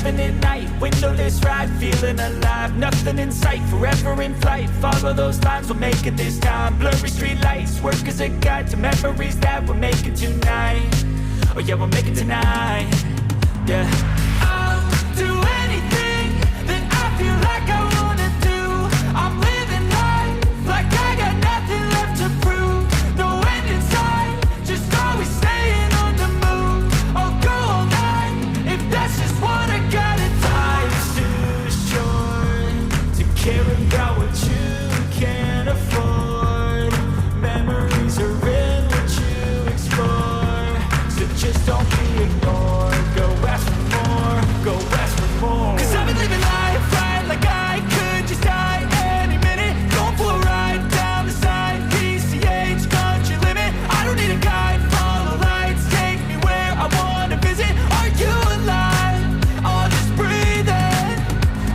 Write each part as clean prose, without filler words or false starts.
living at night, windowless ride, feeling alive. Nothing in sight, forever in flight. Follow those lines, we'll make it this time. Blurry street lights, work as a guide to memories that we're making tonight. Oh yeah, we'll make it tonight. Yeah. I'll do anything that I feel like I wanna do. I'm living life like I got nothing left to prove. No end in sight, just always staying on the move. I'll go all night if that's just what I gotta do. Life's too short to care about what you can't afford. Memories are in what you explore, so just don't be ignored. Go ask for more, go ask for more. 'Cause I've been living life right like I could just die any minute. Going for a ride down the side, PCH, country limit. I don't need a guide, follow lights, take me where I wanna visit. Are you alive? I'll just breathe in.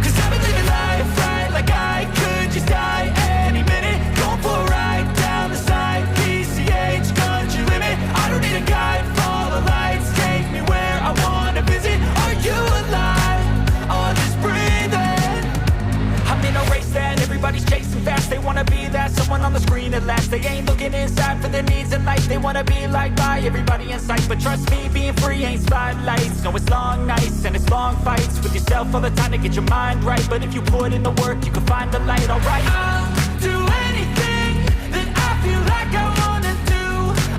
'Cause I've been living life right like I could just die any minute. Going for a ride down the side, PCH, country limit. I don't need a guide, follow lights, take me where I wanna visit. Are you alive? I'll just breathe in. I'm in a race that everybody's chasing fast. They wanna be that someone on the screen at last. They ain't looking inside for their needs in life. They wanna be liked by everybody in sight. But trust me, being free ain't spotlights. No, it's long nights and it's long fights with yourself all the time to get your mind right. But if you put in the work, you can find the light, alright? I'll do anything that I feel like I wanna do.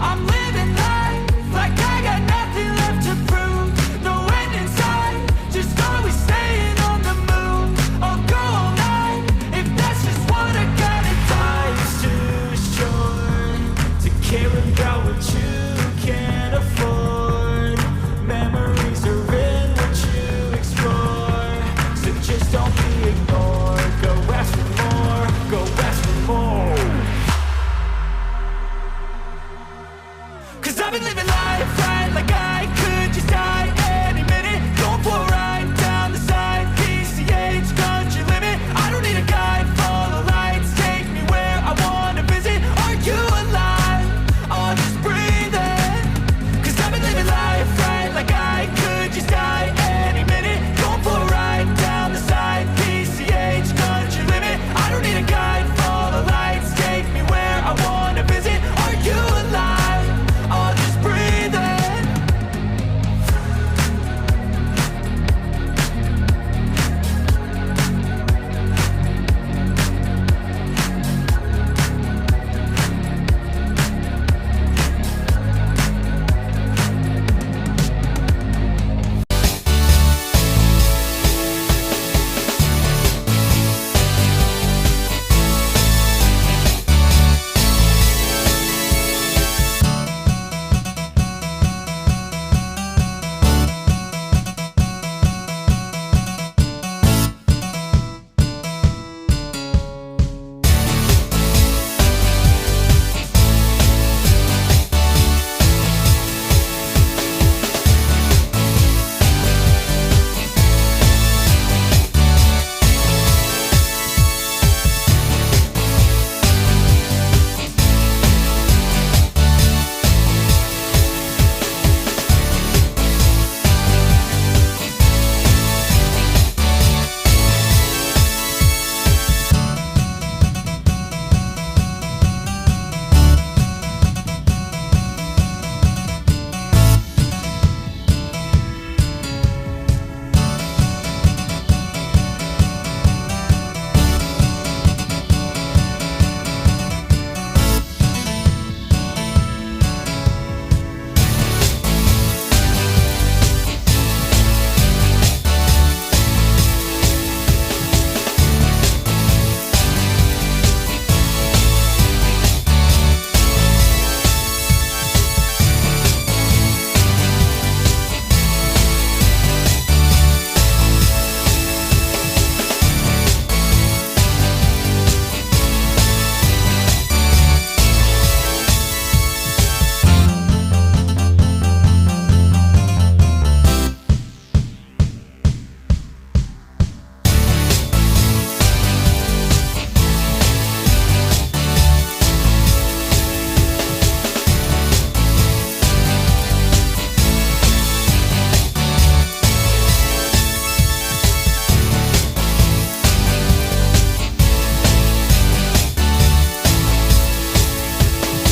I'm living life like I got nothing left to prove. No end in sight, just always staying on the move. I'll go all night if that's just what I gotta do. Life's too short to care about what you can't afford. Memories are in what you explore, so just don't be ignored. Go ask for more, go ask for more. 'Cause I've been living life